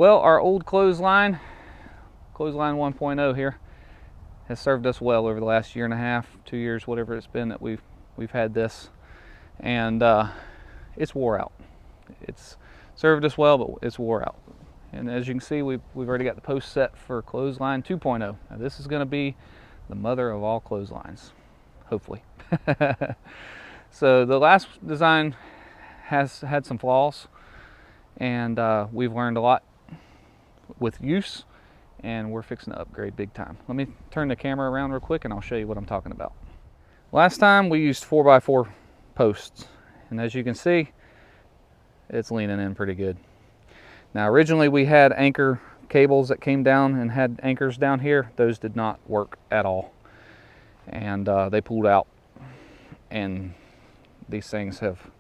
Well, our old clothesline 1.0 here, has served us well over the last year and a half, 2 years, whatever it's been that we've had this, and it's wore out. It's served us well, but it's wore out. And as you can see, we've already got the post set for Clothesline 2.0. Now this is going to be the mother of all clotheslines, hopefully. So the last design has had some flaws, and we've learned a lot with use, and we're fixing to upgrade big time. Let me turn the camera around real quick and I'll show you what I'm talking about. Last time we used 4x4 posts, and as you can see, it's leaning in pretty good. Now originally we had anchor cables that came down and had anchors down here. Those did not work at all, and they pulled out, and these things have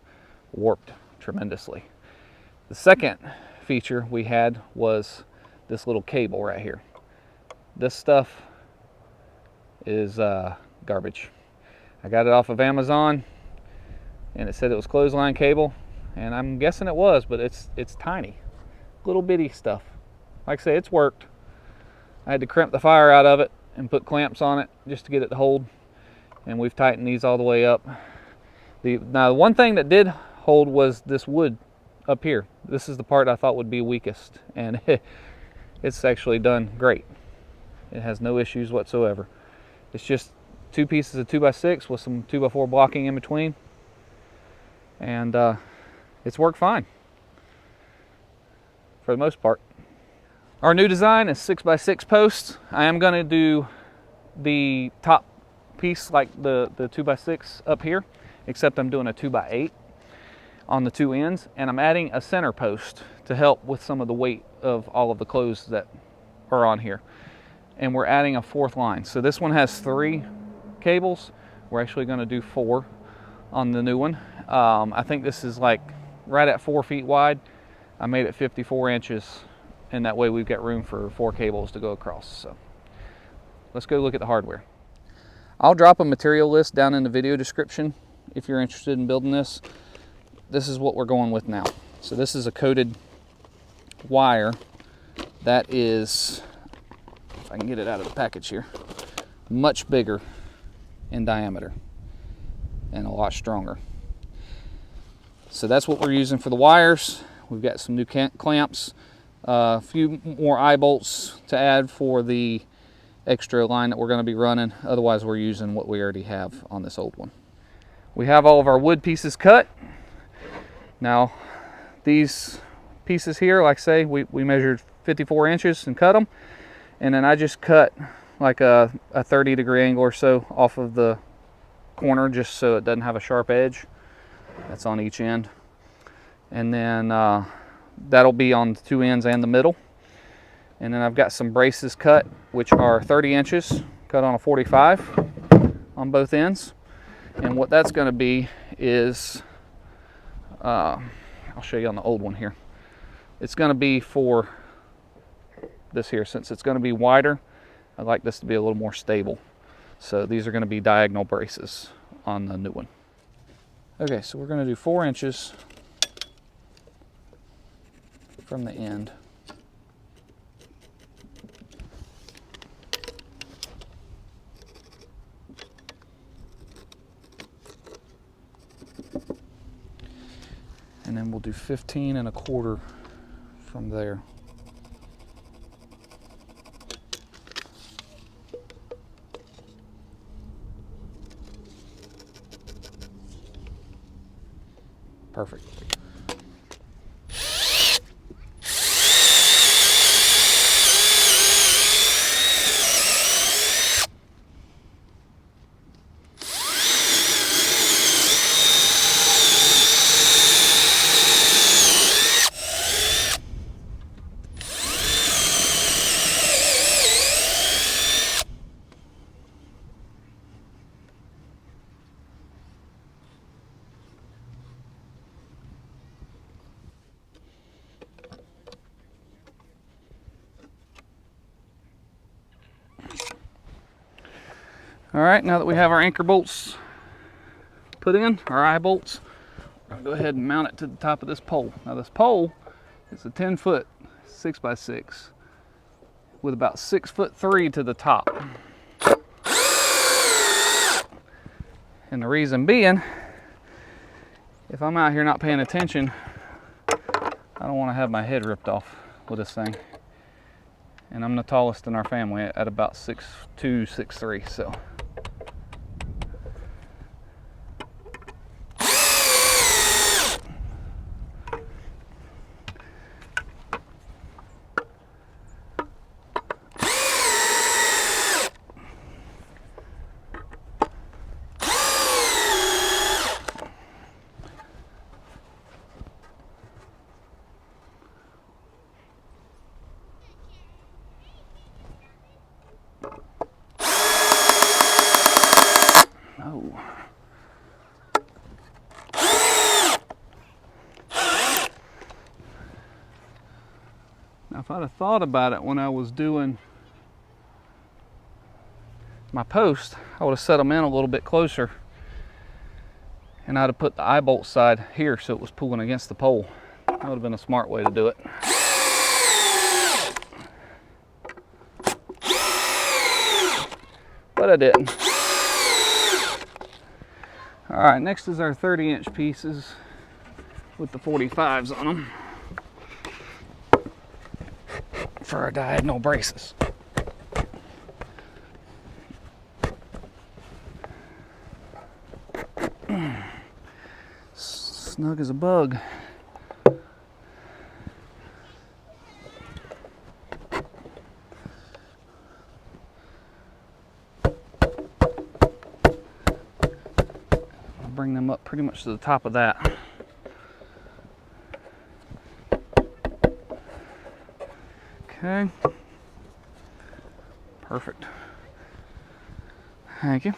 warped tremendously. The second feature we had was this little cable right here. This stuff is garbage. I got it off of Amazon, and it said it was clothesline cable, and I'm guessing it was, but it's tiny, little bitty stuff. Like I say, it's worked. I had to crimp the fire out of it and put clamps on it just to get it to hold, and we've tightened these all the way up. Now the one thing that did hold was this wood up here. This is the part I thought would be weakest, and it's actually done great. It has no issues whatsoever. It's just 2 pieces of 2x6 with some 2x4 blocking in between, and it's worked fine for the most part. Our new design is 6x6 posts. I am going to do the top piece like the 2x6 up here, except I'm doing a 2x8 on the 2 ends, and I'm adding a center post to help with some of the weight of all of the clothes that are on here. And we're adding a 4th line. So this one has 3 cables. We're actually going to do 4 on the new one. I think this is like right at 4 feet wide. I made it 54 inches, and that way we've got room for 4 cables to go across. So let's go look at the hardware. I'll drop a material list down in the video description if you're interested in building this. This is what we're going with now. So this is a coated wire that is, if I can get it out of the package here, much bigger in diameter and a lot stronger. So that's what we're using for the wires. We've got some new clamps, a few more eye bolts to add for the extra line that we're going to be running. Otherwise we're using what we already have on this old one. We have all of our wood pieces cut. Now these pieces here, like I say, we measured 54 inches and cut them, and then I just cut like a 30-degree angle or so off of the corner just so it doesn't have a sharp edge. That's on each end, and then that'll be on the 2 ends and the middle. And then I've got some braces cut, which are 30 inches cut on a 45 on both ends. And what that's going to be is, I'll show you on the old one here. It's going to be for this here. Since it's going to be wider, I'd like this to be a little more stable. So these are going to be diagonal braces on the new one. Okay, so we're going to do 4 inches from the end. And then we'll do 15 1/4 from there. Perfect. All right, now that we have our anchor bolts put in, our eye bolts, I'll go ahead and mount it to the top of this pole. Now this pole is a 10-foot 6x6 with about 6'3" to the top. And the reason being, if I'm out here not paying attention, I don't want to have my head ripped off with this thing. And I'm the tallest in our family at about 6'2", 6'3", so. Now, if I'd have thought about it when I was doing my post, I would have set them in a little bit closer, and I'd have put the eye bolt side here so it was pulling against the pole. That would have been a smart way to do it. But I didn't. All right, next is our 30-inch pieces with the 45s on them for our diagonal braces. Snug as a bug. I'll bring them up pretty much to the top of that. Okay. Perfect. Thank you.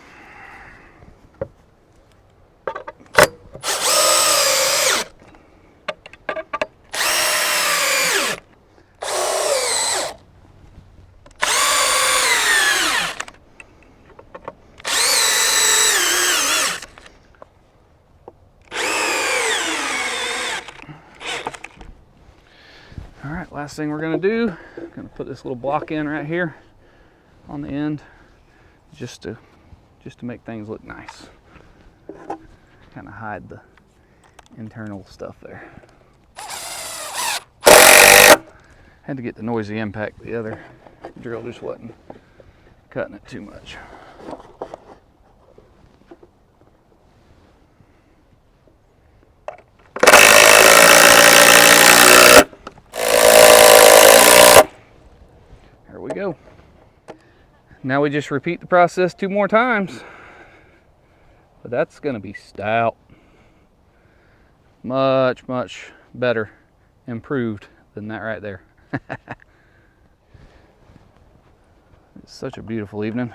All right, last thing we're gonna do, I'm gonna put this little block in right here on the end, just to make things look nice. Kind of hide the internal stuff there. Had to get the noisy impact. The other drill just wasn't cutting it too much. There we go. Now we just repeat the process 2 more times. But that's gonna be stout. Much, much better improved than that right there. It's such a beautiful evening.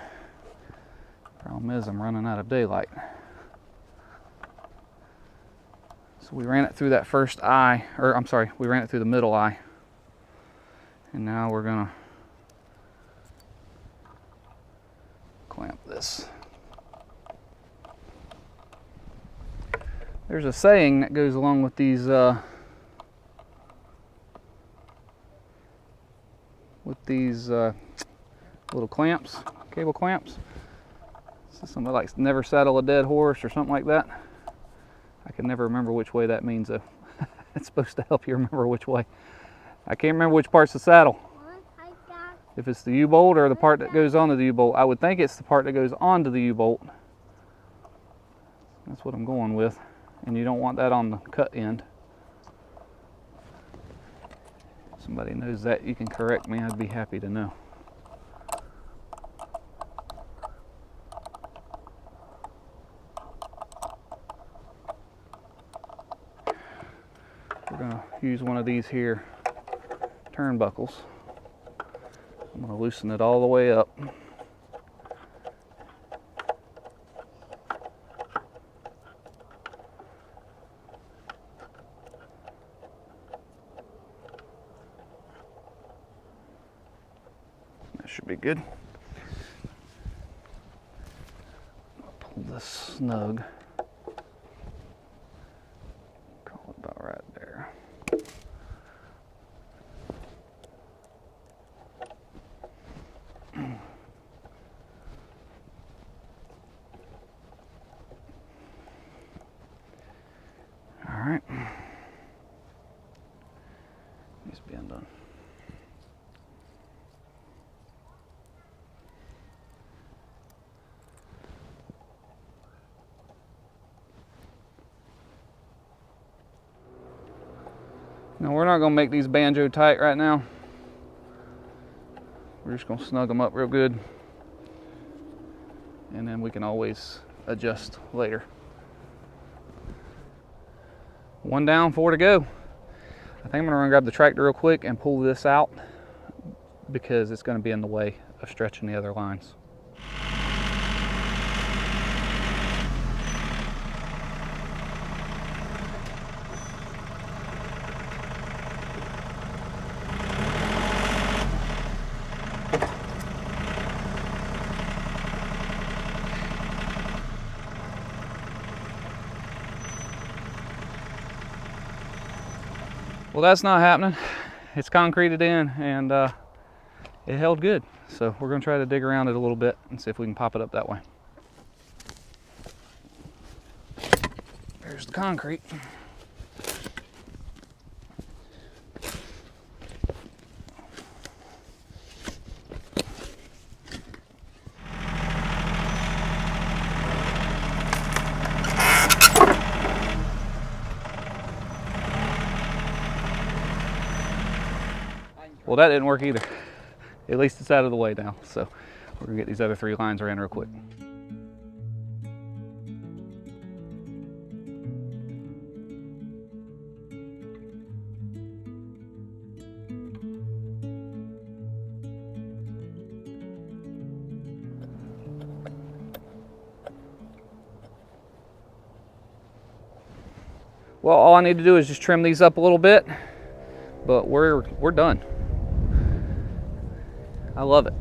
Problem is I'm running out of daylight. So we ran it through that first eye, or I'm sorry, we ran it through the middle eye. And now we're gonna clamp this. There's a saying that goes along with these little clamps, cable clamps. So somebody likes to never saddle a dead horse or something like that. I can never remember which way that means though. It's supposed to help you remember which way. I can't remember which part's the saddle. If it's the U-bolt or the part that goes onto the U-bolt. I would think it's the part that goes onto the U-bolt. That's what I'm going with. And you don't want that on the cut end. If somebody knows that, you can correct me. I'd be happy to know. We're going to use one of these here turnbuckles. I'm going to loosen it all the way up. That should be good. I'll pull this snug. Call it about right there. Now we're not gonna make these banjo tight right now. We're just gonna snug them up real good. And then we can always adjust later. 1 down, 4 to go. I think I'm gonna run grab the tractor real quick and pull this out because it's gonna be in the way of stretching the other lines. Well, that's not happening. It's concreted in and it held good. So we're gonna try to dig around it a little bit and see if we can pop it up that way. There's the concrete. Well, that didn't work either. At least it's out of the way now. So we're gonna get these other 3 lines ran real quick. Well, all I need to do is just trim these up a little bit, but we're done. I love it.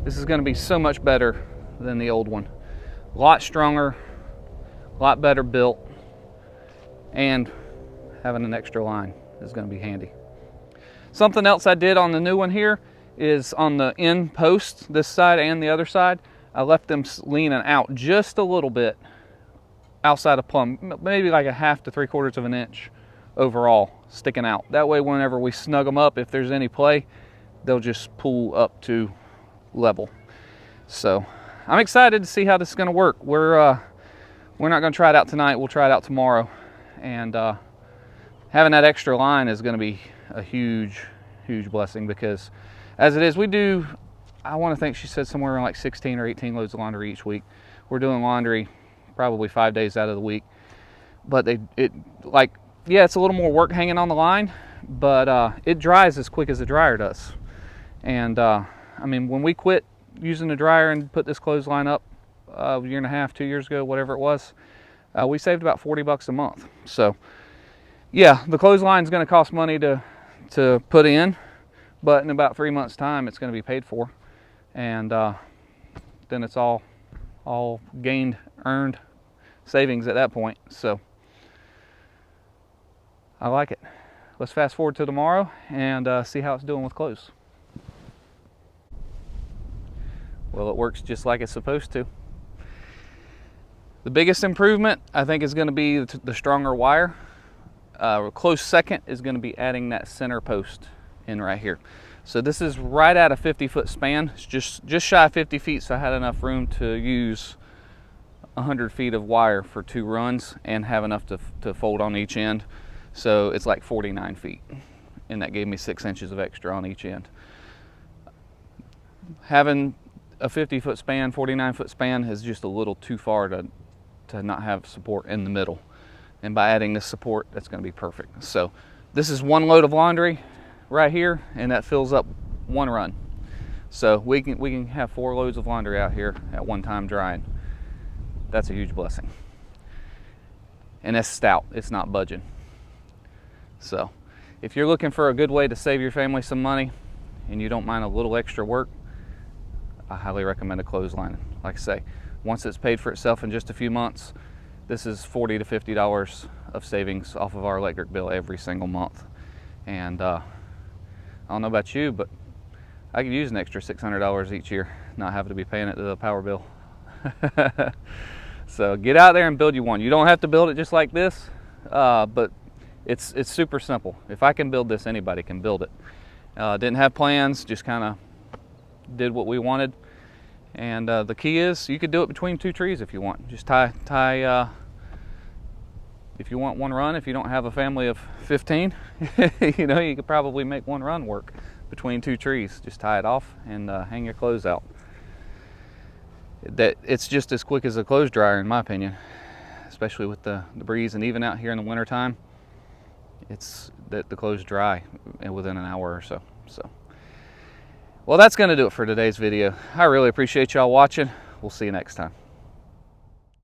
This is going to be so much better than the old one. A lot stronger, a lot better built, and having an extra line is going to be handy. Something else I did on the new one here is on the end posts, this side and the other side, I left them leaning out just a little bit outside of plumb, maybe like a 1/2 to 3/4 of an inch overall sticking out. That way whenever we snug them up, if there's any play, they'll just pull up to level. So I'm excited to see how this is going to work. We're not going to try it out tonight. We'll try it out tomorrow. And having that extra line is going to be a huge blessing, because as it is, we do, I want to think she said somewhere around like 16 or 18 loads of laundry each week. We're doing laundry probably 5 days out of the week. But yeah, it's a little more work hanging on the line, but it dries as quick as the dryer does. And I mean, when we quit using the dryer and put this clothesline up a 1.5, 2 years ago, whatever it was, we saved about $40 a month. So yeah, the clothesline is going to cost money to put in, but in about 3 months time it's going to be paid for, and then it's all gained, earned savings at that point. So I like it. Let's fast forward to tomorrow and see how it's doing with clothes. Well, it works just like it's supposed to. The biggest improvement, I think, is going to be the stronger wire. Close second is going to be adding that center post in right here. So this is right at a 50-foot span. It's just shy of 50 feet, so I had enough room to use 100 feet of wire for 2 runs and have enough to fold on each end. So it's like 49 feet, and that gave me 6 inches of extra on each end. Having a 50-foot span, 49-foot span is just a little too far to not have support in the middle. And by adding this support, that's going to be perfect. So this is 1 load of laundry right here, and that fills up 1 run. So we can have 4 loads of laundry out here at one time drying. That's a huge blessing. And it's stout, it's not budging. So if you're looking for a good way to save your family some money and you don't mind a little extra work, I highly recommend a clothesline. Like I say, once it's paid for itself in just a few months, this is $40 to $50 of savings off of our electric bill every single month. And I don't know about you, but I could use an extra $600 each year, not having to be paying it to the power bill. So get out there and build you one. You don't have to build it just like this, but it's super simple. If I can build this, anybody can build it. Didn't have plans, just kind of did what we wanted. And the key is you could do it between 2 trees if you want. Just tie if you want one run, if you don't have a family of 15, you know, you could probably make one run work between two trees. Just tie it off and hang your clothes out. It's just as quick as a clothes dryer, in my opinion, especially with the breeze. And even out here in the winter time, it's that the clothes dry within an hour or so. Well, that's going to do it for today's video. I really appreciate y'all watching. We'll see you next time.